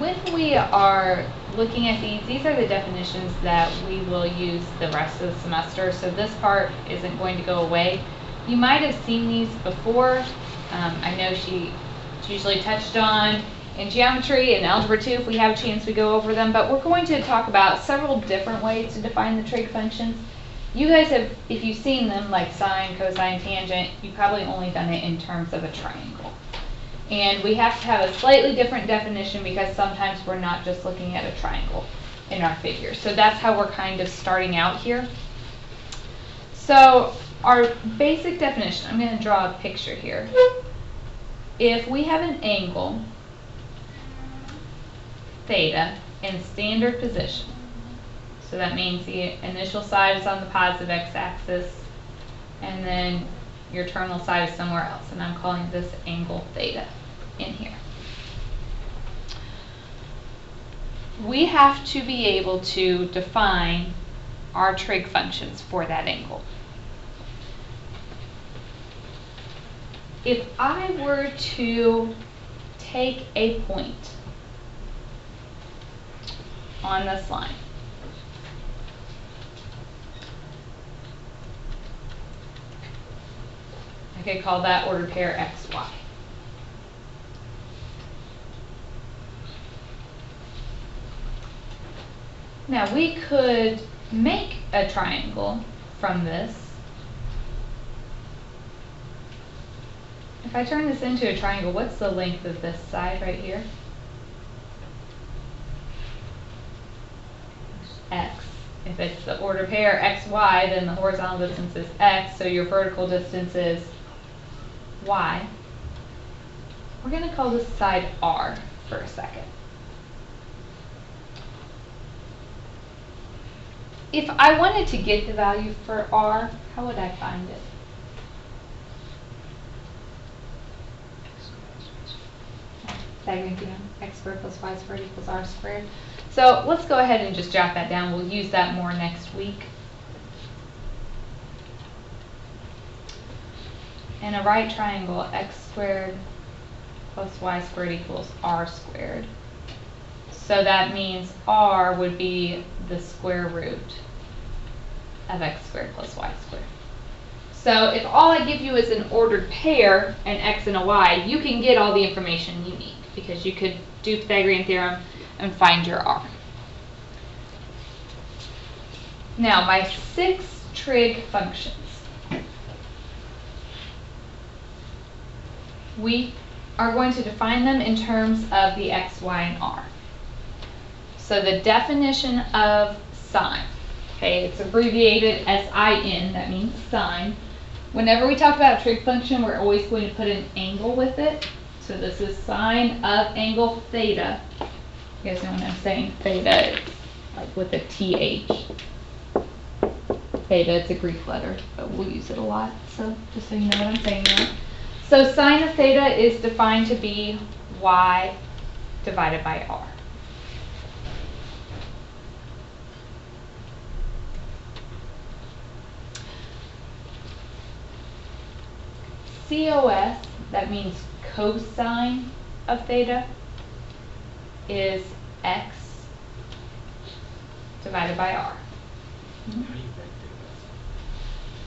when we are looking at these are the definitions that we will use the rest of the semester, so this part isn't going to go away. You might have seen these before. I know it's usually touched on in geometry and algebra 2 if we have a chance we go over them, but we're going to talk about several different ways to define the trig functions. You guys have, if you've seen them like sine, cosine, tangent, you've probably only done it in terms of a triangle. And we have to have a slightly different definition because sometimes we're not just looking at a triangle in our figure. So that's how we're kind of starting out here. So our basic definition, I'm going to draw a picture here. If we have an angle, theta, in standard position, so that means the initial side is on the positive x-axis, and then your terminal side is somewhere else, and I'm calling this angle theta in here. We have to be able to define our trig functions for that angle. If I were to take a point on this line, I could call that ordered pair x, y. Now we could make a triangle from this. If I turn this into a triangle, what's the length of this side right here? X. If it's the ordered pair x, y, then the horizontal distance is x, so your vertical distance is y. We're going to call this side r for a second. If I wanted to get the value for r, how would I find it? Pythagorean theorem, x squared plus y squared equals r squared. So let's go ahead and just jot that down. We'll use that more next week. In a right triangle, x squared plus y squared equals r squared. So that means r would be the square root of x squared plus y squared. So if all I give you is an ordered pair, an x and a y, you can get all the information you need because you could do Pythagorean theorem and find your r. Now my 6 trig functions. We are going to define them in terms of the x, y, and r. So the definition of sine, okay, it's abbreviated SIN, that means sine. Whenever we talk about a trig function, we're always going to put an angle with it. So this is sine of angle theta. You guys know what I'm saying? Theta is like with a TH. Theta, it's a Greek letter, but we'll use it a lot. So just so you know what I'm saying there. So sine of theta is defined to be y divided by r. COS, that means cosine of theta, is x divided by r. How do you write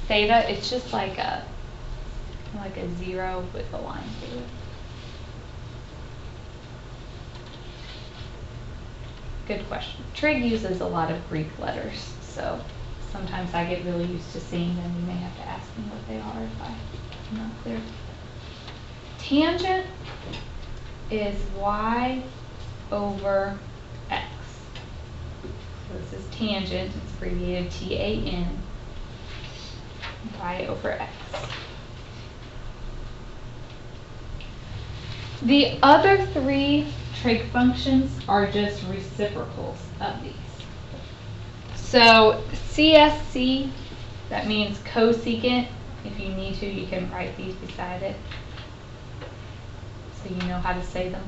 Theta, it's just like a zero with a line through it. Good question. Trig uses a lot of Greek letters, so sometimes I get really used to seeing them. You may have to ask me what they are if I'm not clear. Tangent is y over x. So this is tangent, it's abbreviated TAN, y over x. The other 3 trig functions are just reciprocals of these. So CSC, that means cosecant. If you need to, you can write these beside it so you know how to say them.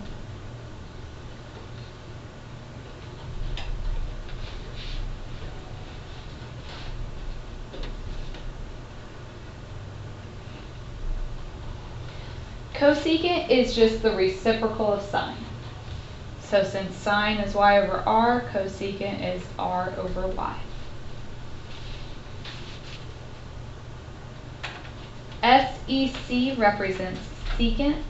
Cosecant is just the reciprocal of sine. So since sine is y over r, cosecant is r over y. SEC represents secant.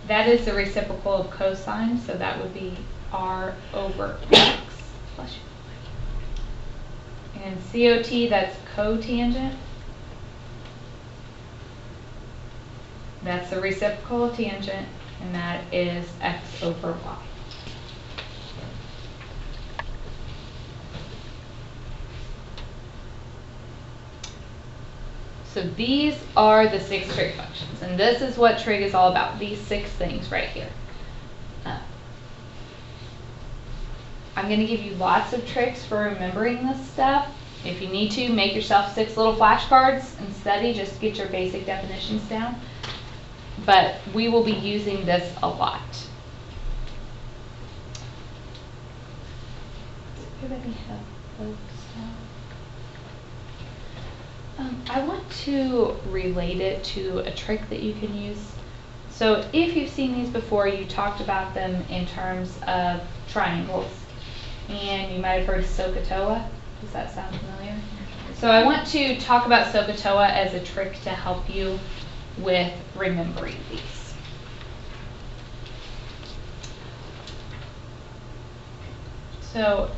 That is the reciprocal of cosine, so that would be r over x. And COT, that's cotangent. That's the reciprocal of tangent, and that is x over y. So these are the 6 trig functions, and this is what trig is all about, these 6 things right here. I'm going to give you lots of tricks for remembering this stuff. If you need to, make yourself 6 little flashcards and study, just to get your basic definitions down. But we will be using this a lot. Does everybody have those stuff? I want to relate it to a trick that you can use. So if you've seen these before, you talked about them in terms of triangles. And you might have heard of SOHCAHTOA. Does that sound familiar? So I want to talk about SOHCAHTOA as a trick to help you with remembering these. So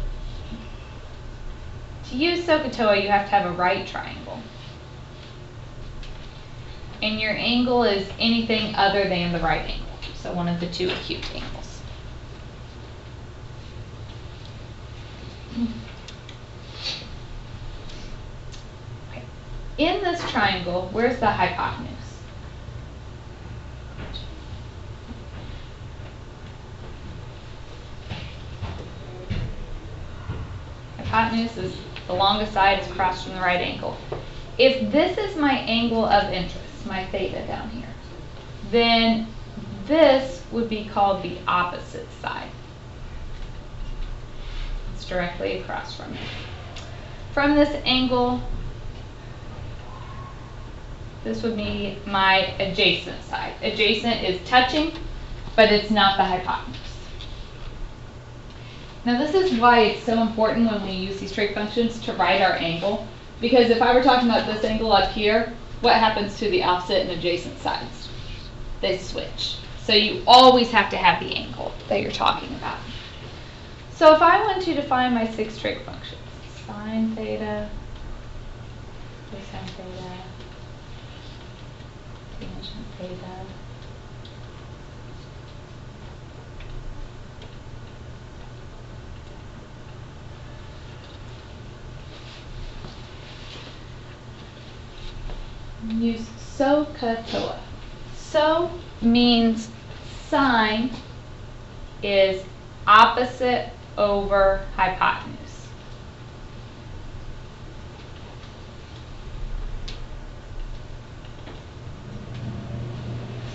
to use SOHCAHTOA, you have to have a right triangle. And your angle is anything other than the right angle. So one of the 2 acute angles. Okay. In this triangle, where's the hypotenuse? Hypotenuse is the longest side is across from the right angle. If this is my angle of interest, my theta down here, then this would be called the opposite side. It's directly across from it. From this angle, this would be my adjacent side. Adjacent is touching, but it's not the hypotenuse. Now this is why it's so important when we use these trig functions to write our angle, because if I were talking about this angle up here, what happens to the opposite and adjacent sides? They switch. So you always have to have the angle that you're talking about. So if I want to define my 6 trig functions, sine theta, cosine theta, tangent theta, use SOHCAHTOA. So means sine is opposite over hypotenuse.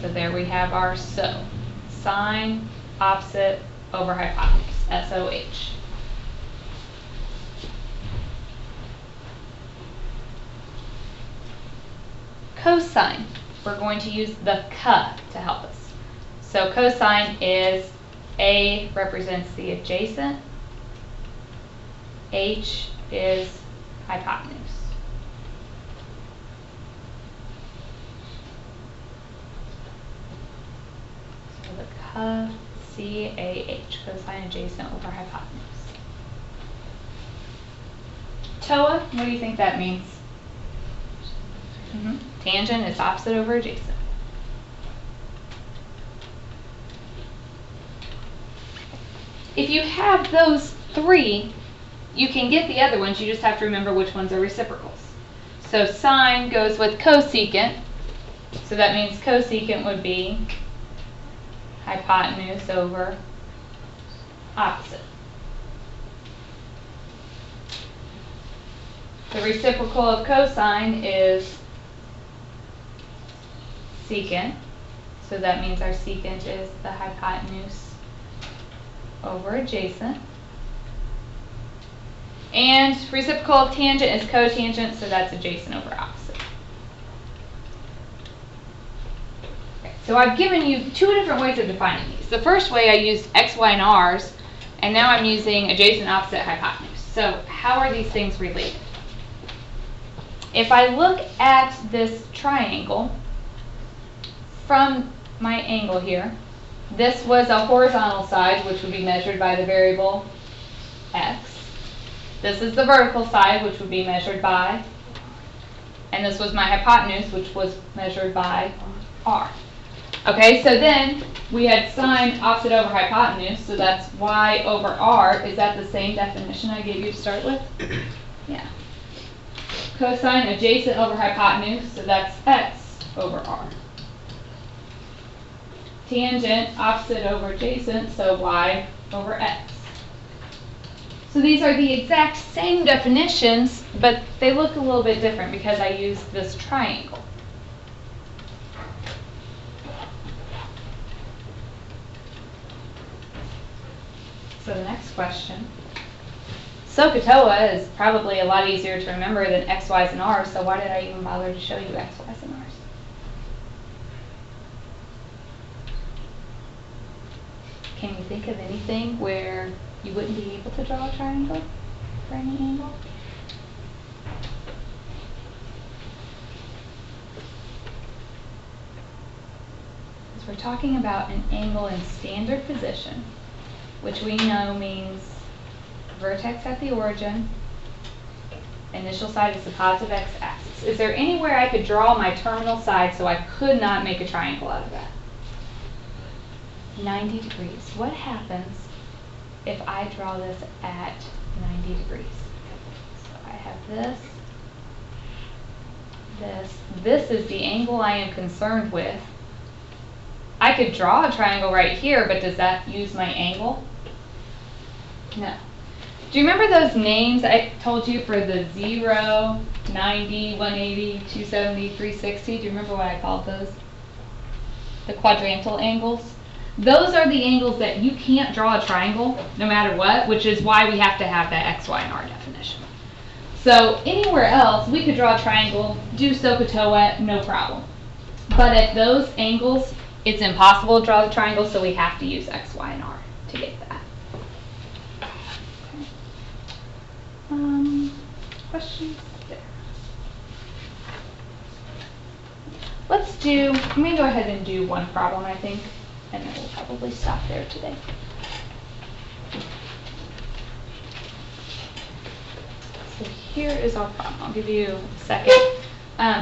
So there we have our SO. Sine opposite over hypotenuse, SOH. Cosine, we're going to use the CA to help us. So cosine is A represents the adjacent, H is hypotenuse. So the CAH, cosine adjacent over hypotenuse. TOA, what do you think that means? Tangent is opposite over adjacent. If you have those 3, you can get the other ones. You just have to remember which ones are reciprocals. So sine goes with cosecant. So that means cosecant would be hypotenuse over opposite. The reciprocal of cosine is secant, so that means our secant is the hypotenuse over adjacent. And reciprocal of tangent is cotangent, so that's adjacent over opposite. Okay, so So I've given you two different ways of defining these. The first way I used x, y, and r's, and now I'm using adjacent, opposite, hypotenuse. So how are these things related? If I look at this triangle from my angle here, this was a horizontal side, which would be measured by the variable x. This is the vertical side, which would be measured by, and this was my hypotenuse, which was measured by r. Okay, so then we had sine opposite over hypotenuse, so that's y over r. Is that the same definition I gave you to start with? Yeah. Cosine adjacent over hypotenuse, so that's x over r. Tangent opposite over adjacent, so y over x. So these are the exact same definitions, but they look a little bit different because I used this triangle. So the next question. SOHCAHTOA is probably a lot easier to remember than x, y's, and r's, so why did I even bother to show you x, y's, and r's? Can you think of anything where you wouldn't be able to draw a triangle for any angle? Because we're talking about an angle in standard position, which we know means vertex at the origin, initial side is the positive x-axis. Is there anywhere I could draw my terminal side so I could not make a triangle out of that? 90 degrees. What happens if I draw this at 90 degrees? So I have this, this. This is the angle I am concerned with. I could draw a triangle right here, but does that use my angle? No. Do you remember those names I told you for the 0, 90, 180, 270, 360? Do you remember what I called those? The quadrantal angles? Those are the angles that you can't draw a triangle no matter what, which is why we have to have that x, y, and r definition. So anywhere else, we could draw a triangle, do SOHCAHTOA, no problem. But at those angles, it's impossible to draw the triangle, so we have to use x, y, and r to get that. Questions there? Let's do, let me go ahead and do one problem, I think, and then we'll probably stop there today. So here is our problem. I'll give you a second.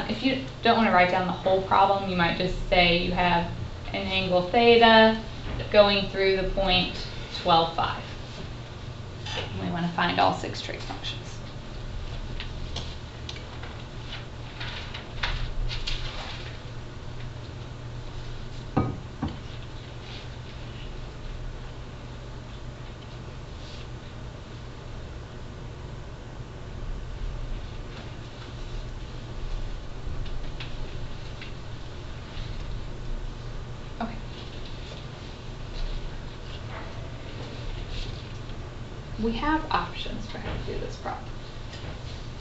If you don't want to write down the whole problem, you might just say you have an angle theta going through the point 12,5. We want to find all 6 trig functions. Okay. We have options for how to do this problem.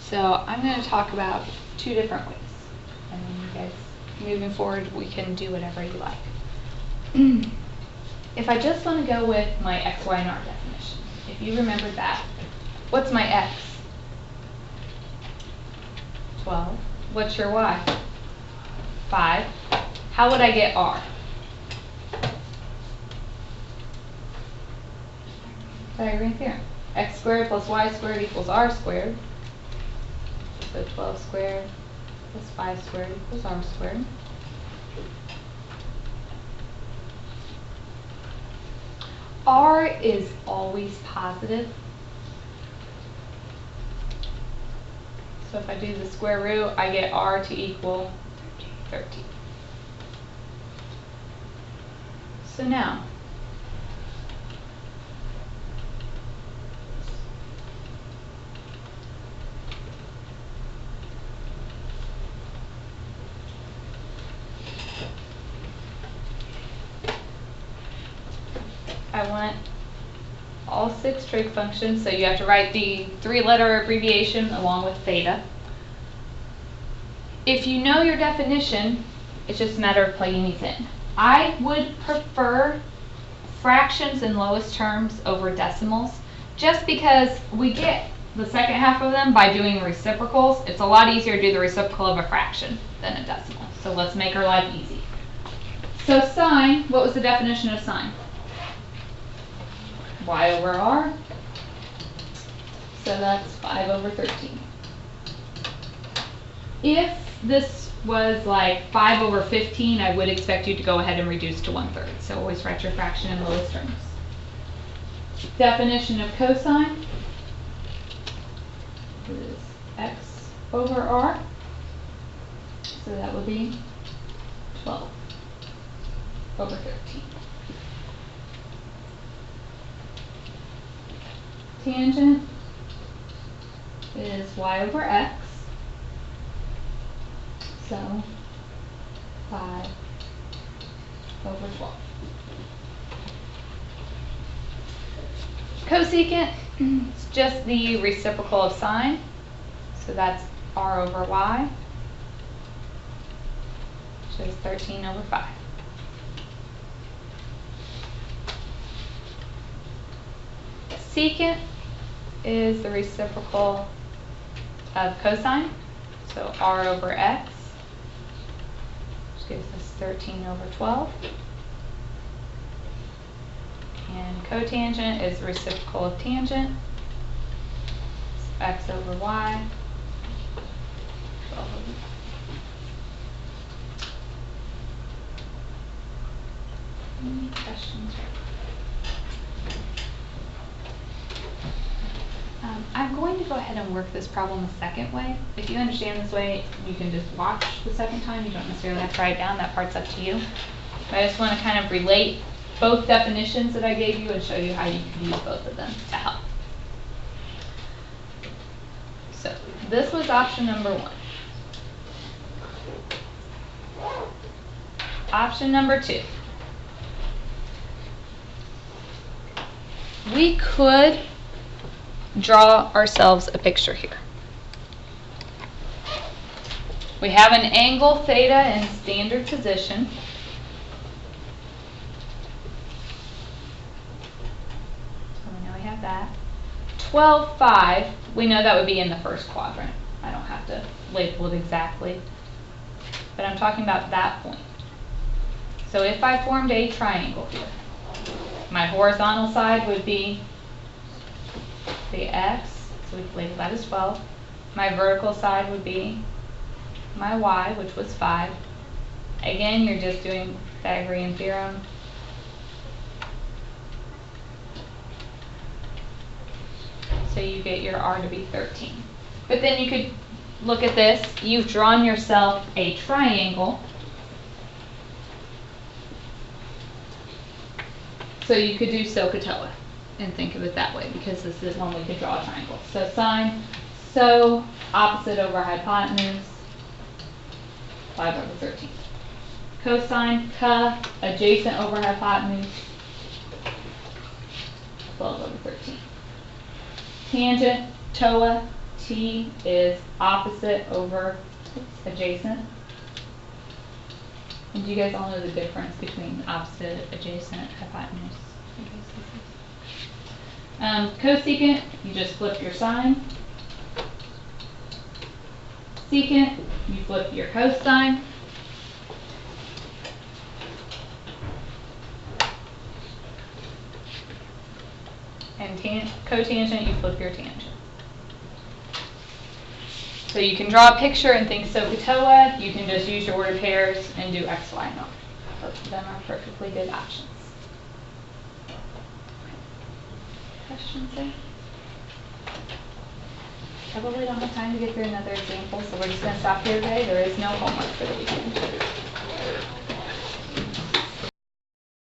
So I'm going to talk about 2 different ways. And then you guys, moving forward, we can do whatever you like. If I just want to go with my x, y, and r definition, if you remember that, what's my x? 12. What's your y? 5. How would I get r? Pythagorean theorem. X squared plus y squared equals r squared. So 12 squared plus 5 squared equals r squared. R is always positive. So if I do the square root, I get r to equal 13. So now, I want all 6 trig functions, so you have to write the 3-letter abbreviation along with theta. If you know your definition, it's just a matter of plugging these in. I would prefer fractions and lowest terms over decimals, just because we get the second half of them by doing reciprocals. It's a lot easier to do the reciprocal of a fraction than a decimal. So let's make our life easy. So sine, what was the definition of sine? Y over R. So that's 5 over 13. If this was like 5 over 15, I would expect you to go ahead and reduce to 1/3. So always write your fraction in lowest terms. Definition of cosine is x over r. So that would be 12 over 13. Tangent is y over x. So 5 over 12. Cosecant is just the reciprocal of sine. So that's r over y, which is 13 over 5. Secant is the reciprocal of cosine. So r over x, which gives us 13 over 12. And cotangent is the reciprocal of tangent. So x over y, 12 over 5. Any questions? I'm going to go ahead and work this problem a second way. If you understand this way, you can just watch the second time. You don't necessarily have to write it down. That part's up to you. But I just want to kind of relate both definitions that I gave you and show you how you can use both of them to help. So this was option number 1. Option number 2. We could draw ourselves a picture here. We have an angle theta in standard position. So we know we have that. 12, 5, we know that would be in the first quadrant. I don't have to label it exactly. But I'm talking about that point. So if I formed a triangle here, my horizontal side would be the x, so we can label that as 12. My vertical side would be my y, which was 5. Again, you're just doing Pythagorean theorem. So you get your r to be 13. But then you could look at this. You've drawn yourself a triangle. So you could do SOHCAHTOA and think of it that way, because this is one we could draw a triangle. So sine, so opposite over hypotenuse, 5 over 13. Cosine, adjacent over hypotenuse, 12 over 13. Tangent, TOA, T is opposite over adjacent. And do you guys all know the difference between opposite, adjacent, hypotenuse? Cosecant, you just flip your sine. Secant, you flip your cosine. And cotangent, you flip your tangent. So you can draw a picture and think SOHCAHTOA. You can just use your ordered pairs and do x, y, and r. Both of them are perfectly good options. Questions there? Probably don't have time to get through another example, so we're just going to stop here today. There is no homework for the weekend.